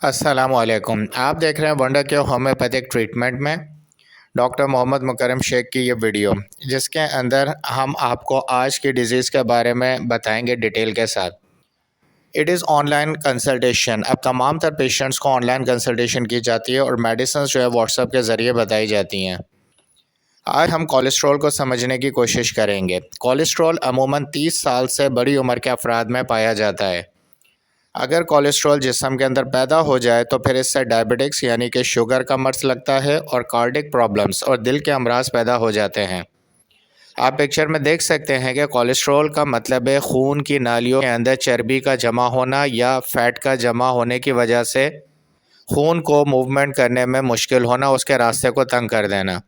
السلام علیکم۔ آپ دیکھ رہے ہیں ونڈر کیئر ہومیوپیتھک ٹریٹمنٹ میں ڈاکٹر محمد مکرم شیخ کی یہ ویڈیو، جس کے اندر ہم آپ کو آج کی ڈیزیز کے بارے میں بتائیں گے ڈیٹیل کے ساتھ۔ It is on line consultation. اب تمام تر پیشنٹس کو آن لائن کنسلٹیشن کی جاتی ہے اور میڈیسنز جو ہے واٹس ایپ کے ذریعے بتائی جاتی ہیں۔ آج ہم کولیسٹرول کو سمجھنے کی کوشش کریں گے۔ کولیسٹرول عموماً 30 سال سے بڑی عمر کے افراد میں پایا جاتا ہے۔ اگر کولیسٹرول جسم کے اندر پیدا ہو جائے تو پھر اس سے ڈائبٹکس یعنی کہ شوگر کا مرض لگتا ہے اور کارڈک پرابلمز اور دل کے امراض پیدا ہو جاتے ہیں۔ آپ پکچر میں دیکھ سکتے ہیں کہ کولیسٹرول کا مطلب ہے خون کی نالیوں کے اندر چربی کا جمع ہونا یا فیٹ کا جمع ہونے کی وجہ سے خون کو موومنٹ کرنے میں مشکل ہونا، اس کے راستے کو تنگ کر دینا۔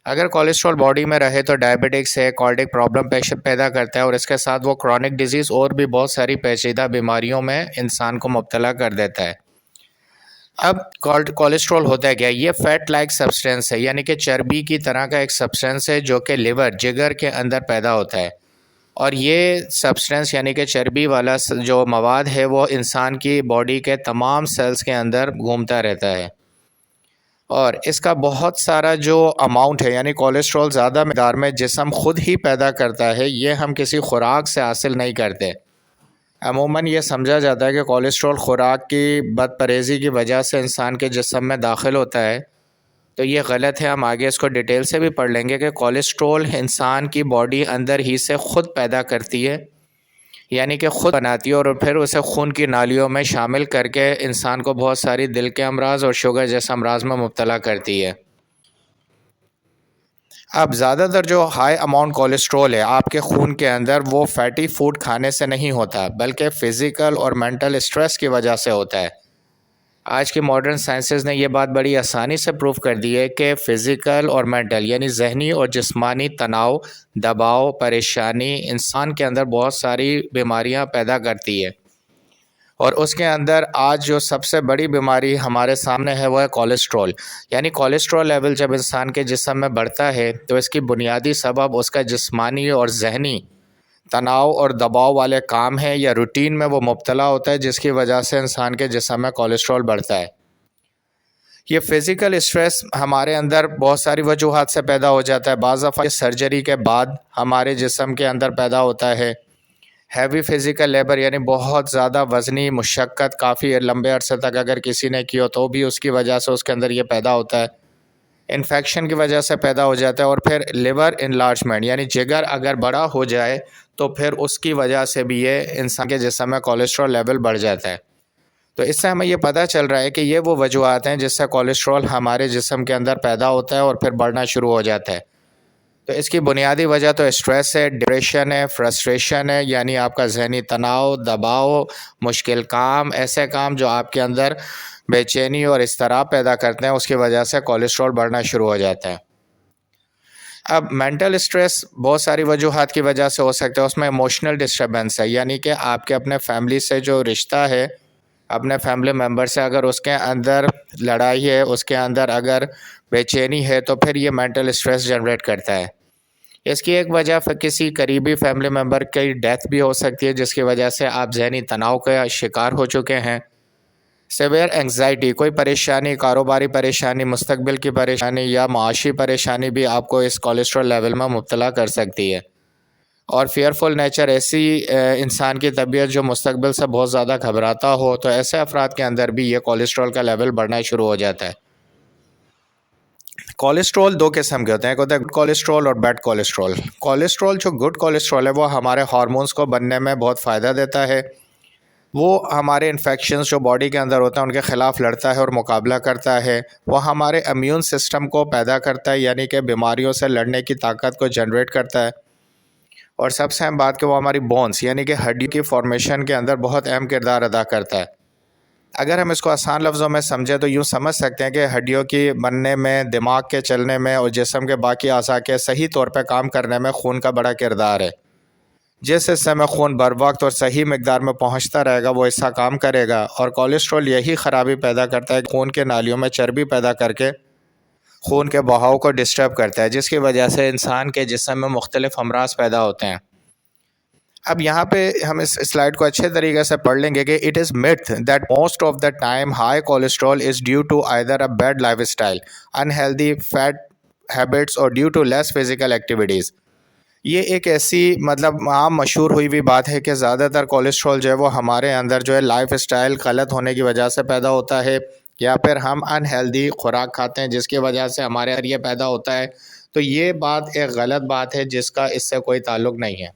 اگر کولیسٹرول باڈی میں رہے تو ڈائبٹکس ہے، کارڈک پرابلم پیدا کرتا ہے اور اس کے ساتھ وہ کرونک ڈیزیز اور بھی بہت ساری پیچیدہ بیماریوں میں انسان کو مبتلا کر دیتا ہے۔ اب کولیسٹرول ہوتا ہے کیا؟ یہ فیٹ لائک سبسٹینس ہے، یعنی کہ چربی کی طرح کا ایک سبسٹینس ہے جو کہ لیور جگر کے اندر پیدا ہوتا ہے، اور یہ سبسٹینس یعنی کہ چربی والا جو مواد ہے وہ انسان کی باڈی کے تمام سیلز کے اندر گھومتا رہتا ہے، اور اس کا بہت سارا جو اماؤنٹ ہے، یعنی کولیسٹرول زیادہ مقدار میں جسم خود ہی پیدا کرتا ہے، یہ ہم کسی خوراک سے حاصل نہیں کرتے۔ عموماً یہ سمجھا جاتا ہے کہ کولیسٹرول خوراک کی بد پرہیزی کی وجہ سے انسان کے جسم میں داخل ہوتا ہے، تو یہ غلط ہے۔ ہم آگے اس کو ڈیٹیل سے بھی پڑھ لیں گے کہ کولیسٹرول انسان کی باڈی اندر ہی سے خود پیدا کرتی ہے، یعنی کہ خود بناتی ہے اور پھر اسے خون کی نالیوں میں شامل کر کے انسان کو بہت ساری دل کے امراض اور شوگر جیسے امراض میں مبتلا کرتی ہے۔ اب زیادہ تر جو ہائی اماؤنٹ کولیسٹرول ہے آپ کے خون کے اندر، وہ فیٹی فوڈ کھانے سے نہیں ہوتا، بلکہ فزیکل اور مینٹل اسٹریس کی وجہ سے ہوتا ہے۔ آج کی ماڈرن سائنسز نے یہ بات بڑی آسانی سے پروف کر دی ہے کہ فزیکل اور مینٹل یعنی ذہنی اور جسمانی تناؤ، دباؤ، پریشانی انسان کے اندر بہت ساری بیماریاں پیدا کرتی ہے، اور اس کے اندر آج جو سب سے بڑی بیماری ہمارے سامنے ہے وہ ہے کولیسٹرول۔ یعنی کولیسٹرول لیول جب انسان کے جسم میں بڑھتا ہے تو اس کی بنیادی سبب اس کا جسمانی اور ذہنی تناؤ اور دباؤ والے کام ہیں یا روٹین میں وہ مبتلا ہوتا ہے، جس کی وجہ سے انسان کے جسم میں کولیسٹرول بڑھتا ہے۔ یہ فزیکل اسٹریس ہمارے اندر بہت ساری وجوہات سے پیدا ہو جاتا ہے۔ بعض دفعہ سرجری کے بعد ہمارے جسم کے اندر پیدا ہوتا ہے۔ ہیوی فزیکل لیبر یعنی بہت زیادہ وزنی مشقت کافی لمبے عرصے تک اگر کسی نے کی ہو تو بھی اس کی وجہ سے اس کے اندر یہ پیدا ہوتا ہے۔ انفیکشن کی وجہ سے پیدا ہو جاتا ہے، اور پھر لیور انلارجمنٹ یعنی جگر اگر بڑا ہو جائے تو پھر اس کی وجہ سے بھی یہ انسان کے جسم میں کولیسٹرول لیول بڑھ جاتا ہے۔ تو اس سے ہمیں یہ پتہ چل رہا ہے کہ یہ وہ وجوہات ہیں جس سے کولیسٹرول ہمارے جسم کے اندر پیدا ہوتا ہے اور پھر بڑھنا شروع ہو جاتا ہے۔ تو اس کی بنیادی وجہ تو اسٹریس ہے، ڈپریشن ہے، فرسٹریشن ہے، یعنی آپ کا ذہنی تناؤ، دباؤ، مشکل کام، ایسے کام جو آپ کے اندر بے چینی اور اضطراب پیدا کرتے ہیں، اس کی وجہ سے کولیسٹرول بڑھنا شروع ہو جاتا ہے۔ اب مینٹل اسٹریس بہت ساری وجوہات کی وجہ سے ہو سکتا ہے۔ اس میں ایموشنل ڈسٹربنس ہے، یعنی کہ آپ کے اپنے فیملی سے جو رشتہ ہے، اپنے فیملی ممبر سے اگر اس کے اندر لڑائی ہے، اس کے اندر اگر بے چینی ہے، تو پھر یہ مینٹل اسٹریس جنریٹ کرتا ہے۔ اس کی ایک وجہ کسی قریبی فیملی ممبر کی ڈیتھ بھی ہو سکتی ہے، جس کی وجہ سے آپ ذہنی تناؤ کا شکار ہو چکے ہیں۔ سیویئر انگزائٹی، کوئی پریشانی، کاروباری پریشانی، مستقبل کی پریشانی یا معاشی پریشانی بھی آپ کو اس کولیسٹرول لیول میں مبتلا کر سکتی ہے۔ اور فیئرفل نیچر، ایسی انسان کی طبیعت جو مستقبل سے بہت زیادہ گھبراتا ہو، تو ایسے افراد کے اندر بھی یہ کولیسٹرول کا لیول بڑھنا شروع ہو جاتا ہے۔ کولیسٹرول دو قسم کے ہوتے ہیں، ایک ہوتا ہے گڈ کولیسٹرول اور بیڈ کولیسٹرول۔ کولیسٹرول جو گڈ کولیسٹرول ہے وہ ہمارے ہارمونز کو بننے میں بہت فائدہ دیتا ہے، وہ ہمارے انفیکشنز جو باڈی کے اندر ہوتے ہیں ان کے خلاف لڑتا ہے اور مقابلہ کرتا ہے، وہ ہمارے امیون سسٹم کو پیدا کرتا ہے، یعنی کہ بیماریوں سے لڑنے کی طاقت کو جنریٹ کرتا ہے، اور سب سے اہم بات کہ وہ ہماری بونز یعنی کہ ہڈی کی فارمیشن کے اندر بہت اہم کردار ادا کرتا ہے۔ اگر ہم اس کو آسان لفظوں میں سمجھیں تو یوں سمجھ سکتے ہیں کہ ہڈیوں کی بننے میں، دماغ کے چلنے میں اور جسم کے باقی اعضاء کے صحیح طور پہ کام کرنے میں خون کا بڑا کردار ہے۔ جس حصے میں خون بر وقت اور صحیح مقدار میں پہنچتا رہے گا وہ حصہ کام کرے گا، اور کولیسٹرول یہی خرابی پیدا کرتا ہے، خون کے نالیوں میں چربی پیدا کر کے خون کے بہاؤ کو ڈسٹرب کرتا ہے، جس کی وجہ سے انسان کے جسم میں مختلف امراض پیدا ہوتے ہیں۔ اب یہاں پہ ہم اس سلائڈ کو اچھے طریقے سے پڑھ لیں گے کہ it is myth that most of the time high cholesterol is due to either a bad lifestyle, unhealthy fat habits or due to less physical activities. یہ ایک ایسی عام مشہور ہوئی ہوئی بات ہے کہ زیادہ تر کولیسٹرول جو ہے وہ ہمارے اندر جو ہے لائف اسٹائل غلط ہونے کی وجہ سے پیدا ہوتا ہے، یا پھر ہم انہیلدی خوراک کھاتے ہیں جس کی وجہ سے ہمارے اندر یہ پیدا ہوتا ہے. تو یہ بات ایک غلط بات ہے جس کا اس سے کوئی تعلق نہیں ہے.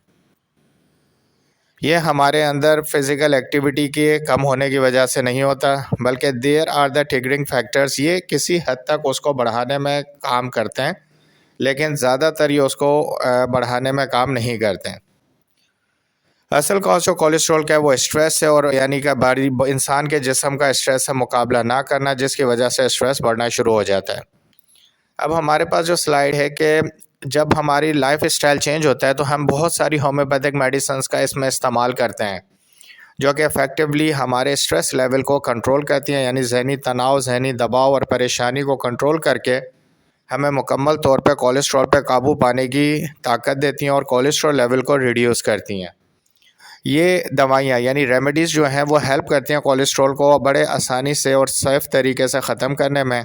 یہ ہمارے اندر فزیکل ایکٹیویٹی کے کم ہونے کی وجہ سے نہیں ہوتا، بلکہ there are the triggering factors. یہ کسی حد تک اس کو بڑھانے میں کام کرتے ہیں، لیکن زیادہ تر یہ اس کو بڑھانے میں کام نہیں کرتے ہیں. اصل کاز جو کولیسٹرول کا ہے وہ اسٹریس ہے، اور یعنی کہ انسان کے جسم کا اسٹریس سے مقابلہ نہ کرنا، جس کی وجہ سے اسٹریس بڑھنا شروع ہو جاتا ہے. اب ہمارے پاس جو سلائیڈ ہے کہ جب ہماری لائف اسٹائل چینج ہوتا ہے تو ہم بہت ساری ہومیوپیتھک میڈیسنس کا اس میں استعمال کرتے ہیں، جو کہ افیکٹولی ہمارے اسٹریس لیول کو کنٹرول کرتی ہیں، یعنی ذہنی تناؤ، ذہنی دباؤ اور پریشانی کو کنٹرول کر کے ہمیں مکمل طور پہ کولیسٹرول پہ قابو پانے کی طاقت دیتی ہیں اور کولیسٹرول لیول کو ریڈیوس کرتی ہیں. یہ دوائیاں یعنی ریمیڈیز جو ہیں وہ ہیلپ کرتی ہیں کولیسٹرول کو بڑے آسانی سے اور سیف طریقے سے ختم کرنے میں.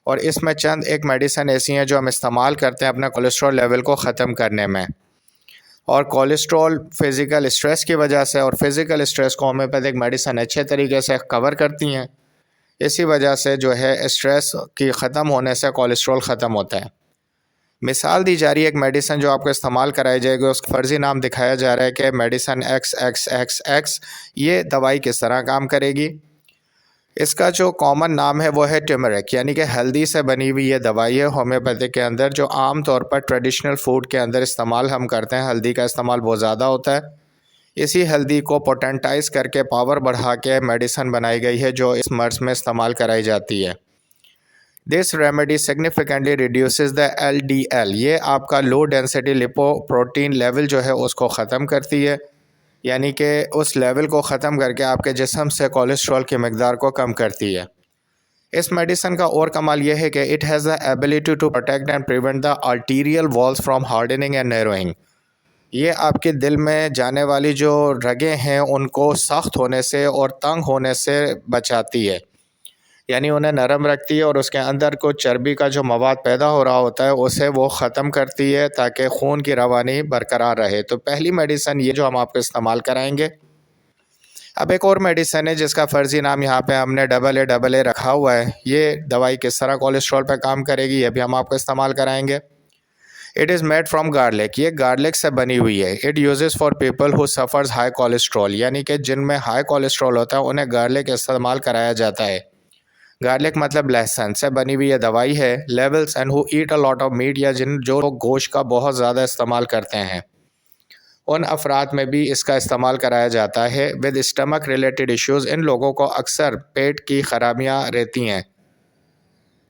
اور اس میں چند ایک میڈیسن ایسی ہیں جو ہم استعمال کرتے ہیں اپنے کولیسٹرول لیول کو ختم کرنے میں. اور کولیسٹرول فزیکل اسٹریس کی وجہ سے، اور فزیکل اسٹریس کو ہومیوپیتھک میڈیسن اچھے طریقے سے کور کرتی ہیں. اسی وجہ سے جو ہے اسٹریس کی ختم ہونے سے کولیسٹرول ختم ہوتا ہے. مثال دی جا رہی ہے ایک میڈیسن جو آپ کو استعمال کرائی جائے گی، اس کا فرضی نام دکھایا جا رہا ہے کہ medicine x x x x. یہ دوائی کس طرح کام کرے گی؟ اس کا جو کامن نام ہے وہ ہے ٹرمرک، یعنی کہ ہلدی سے بنی ہوئی یہ دوائی ہے ہومیوپیتھک کے اندر، جو عام طور پر ٹریڈیشنل فوڈ کے اندر استعمال ہم کرتے ہیں. ہلدی کا استعمال بہت زیادہ ہوتا ہے. اسی ہلدی کو پوٹنٹائز کر کے پاور بڑھا کے میڈیسن بنائی گئی ہے جو اس مرض میں استعمال کرائی جاتی ہے. This remedy significantly reduces the LDL. یہ آپ کا low density lipoprotein level جو ہے اس کو ختم کرتی ہے، یعنی کہ اس لیول کو ختم کر کے آپ کے جسم سے کولیسٹرول کی مقدار کو کم کرتی ہے. اس میڈیسن کا اور کمال یہ ہے کہ it has the ability to protect and prevent the arterial walls from hardening and narrowing. یہ آپ کے دل میں جانے والی جو رگیں ہیں ان کو سخت ہونے سے اور تنگ ہونے سے بچاتی ہے، یعنی انہیں نرم رکھتی ہے، اور اس کے اندر کو چربی کا جو مواد پیدا ہو رہا ہوتا ہے اسے وہ ختم کرتی ہے تاکہ خون کی روانی برقرار رہے. تو پہلی میڈیسن یہ جو ہم آپ کو استعمال کرائیں گے. اب ایک اور میڈیسن ہے جس کا فرضی نام یہاں پہ ہم نے AA رکھا ہوا ہے. یہ دوائی کس طرح کولیسٹرول پہ کام کرے گی یہ بھی ہم آپ کو استعمال کرائیں گے. It is made from garlic. یہ گارلک سے بنی ہوئی ہے. It uses for people who suffers high cholesterol, یعنی کہ جن میں ہائی کولیسٹرول ہوتا ہے انہیں گارلک استعمال کرایا جاتا ہے. گارلک مطلب لہسن سے بنی ہوئی یہ دوائی ہے. Levels and who eat a lot of meat, یا جو گوشت کا بہت زیادہ استعمال کرتے ہیں ان افراد میں بھی اس کا استعمال کرایا جاتا ہے. With stomach related issues. ان لوگوں کو اکثر پیٹ کی خرابیاں رہتی ہیں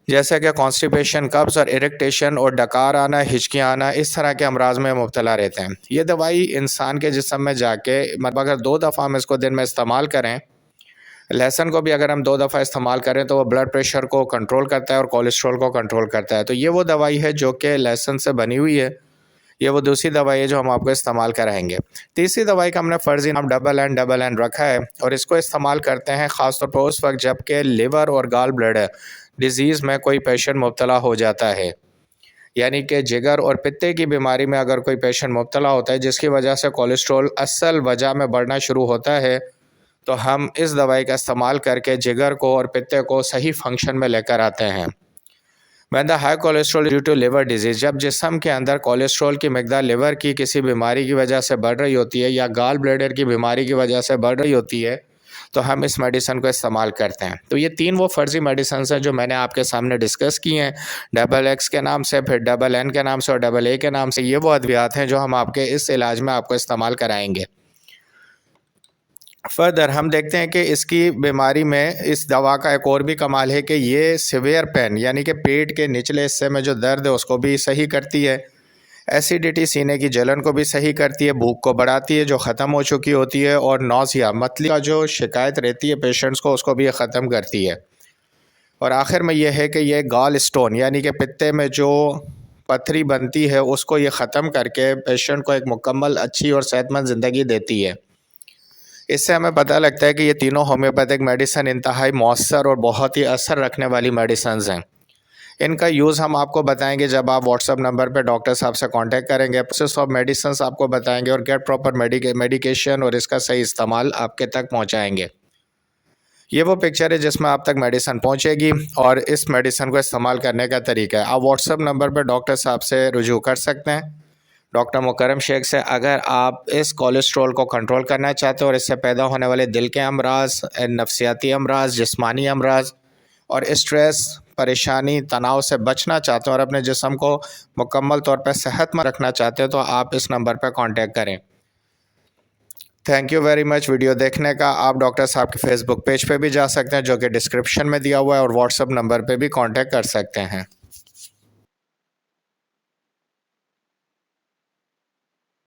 جیسے کہ کانسٹیپیشن، قبض اور اریکٹیشن اور ڈکار آنا، ہچکیاں آنا، اس طرح کے امراض میں مبتلا رہتے ہیں. یہ دوائی انسان کے جسم میں جا کے اگر 2 دفعہ ہم اس کو دن میں استعمال کریں، لہسن کو بھی اگر ہم 2 دفعہ استعمال کریں تو وہ بلڈ پریشر کو کنٹرول کرتا ہے اور کولیسٹرول کو کنٹرول کرتا ہے. تو یہ وہ دوائی ہے جو کہ لہسن سے بنی ہوئی ہے. یہ وہ دوسری دوائی ہے جو ہم آپ کو استعمال کرائیں گے. تیسری دوائی کا ہم نے فرضی نام AA رکھا ہے، اور اس کو استعمال کرتے ہیں خاص طور پر اس وقت جب کہ لیور اور گال بلیڈر ڈیزیز میں کوئی پیشنٹ مبتلا ہو جاتا ہے، یعنی کہ جگر اور پتے کی بیماری میں اگر کوئی پیشنٹ مبتلا ہوتا ہے جس کی وجہ سے کولیسٹرول اصل وجہ میں بڑھنا شروع ہوتا ہے، تو ہم اس دوائی کا استعمال کر کے جگر کو اور پتے کو صحیح فنکشن میں لے کر آتے ہیں. when the high cholesterol due to liver disease. جب جسم کے اندر کولیسٹرول کی مقدار لیور کی کسی بیماری کی وجہ سے بڑھ رہی ہوتی ہے یا گال بلیڈر کی بیماری کی وجہ سے بڑھ رہی ہوتی ہے تو ہم اس میڈیسن کو استعمال کرتے ہیں. تو یہ 3 وہ فرضی میڈیسنس ہیں جو میں نے آپ کے سامنے ڈسکس کی ہیں، XX کے نام سے، پھر NN کے نام سے اور AA کے نام سے. یہ وہ ادویات ہیں جو ہم آپ کے اس علاج میں آپ کو استعمال کرائیں گے. فردر ہم دیکھتے ہیں کہ اس کی بیماری میں اس دوا کا ایک اور بھی کمال ہے کہ یہ سیویئر پین، یعنی کہ پیٹ کے نچلے حصے میں جو درد ہے اس کو بھی صحیح کرتی ہے. ایسیڈیٹی، سینے کی جلن کو بھی صحیح کرتی ہے. بھوک کو بڑھاتی ہے جو ختم ہو چکی ہوتی ہے. اور نوزیا، متلی کا جو شکایت رہتی ہے پیشنٹس کو، اس کو بھی یہ ختم کرتی ہے. اور آخر میں یہ ہے کہ یہ گال اسٹون، یعنی کہ پتے میں جو پتھری بنتی ہے اس کو یہ ختم کر کے پیشنٹ کو ایک مکمل اچھی اور صحت مند زندگی دیتی ہے۔ اس سے ہمیں پتہ لگتا ہے کہ یہ تینوں ہومیوپیتھک میڈیسن انتہائی مؤثر اور بہت ہی اثر رکھنے والی میڈیسنز ہیں۔ ان کا یوز ہم آپ کو بتائیں گے جب آپ واٹس ایپ نمبر پہ ڈاکٹر صاحب سے کانٹیکٹ کریں گے، پروسیس آف میڈیسنز آپ کو بتائیں گے اور گیٹ پراپر میڈیکیشن اور اس کا صحیح استعمال آپ کے تک پہنچائیں گے۔ یہ وہ پکچر ہے جس میں آپ تک میڈیسن پہنچے گی اور اس میڈیسن کو استعمال کرنے کا طریقہ ہے۔ آپ واٹس ایپ نمبر پہ ڈاکٹر صاحب سے رجوع کر سکتے ہیں، ڈاکٹر مکرم شیخ سے، اگر آپ اس کولیسٹرول کو کنٹرول کرنا چاہتے ہیں اور اس سے پیدا ہونے والے دل کے امراض، نفسیاتی امراض، جسمانی امراض اور اسٹریس، پریشانی، تناؤ سے بچنا چاہتے ہیں اور اپنے جسم کو مکمل طور پہ صحت مند رکھنا چاہتے ہیں تو آپ اس نمبر پہ کانٹیکٹ کریں۔ Thank you very much video دیکھنے کا۔ آپ ڈاکٹر صاحب کے فیس بک پیج پہ بھی جا سکتے ہیں جو کہ ڈسکرپشن میں دیا ہوا ہے، اور واٹس ایپ نمبر پہ بھی کانٹیکٹ کر سکتے ہیں۔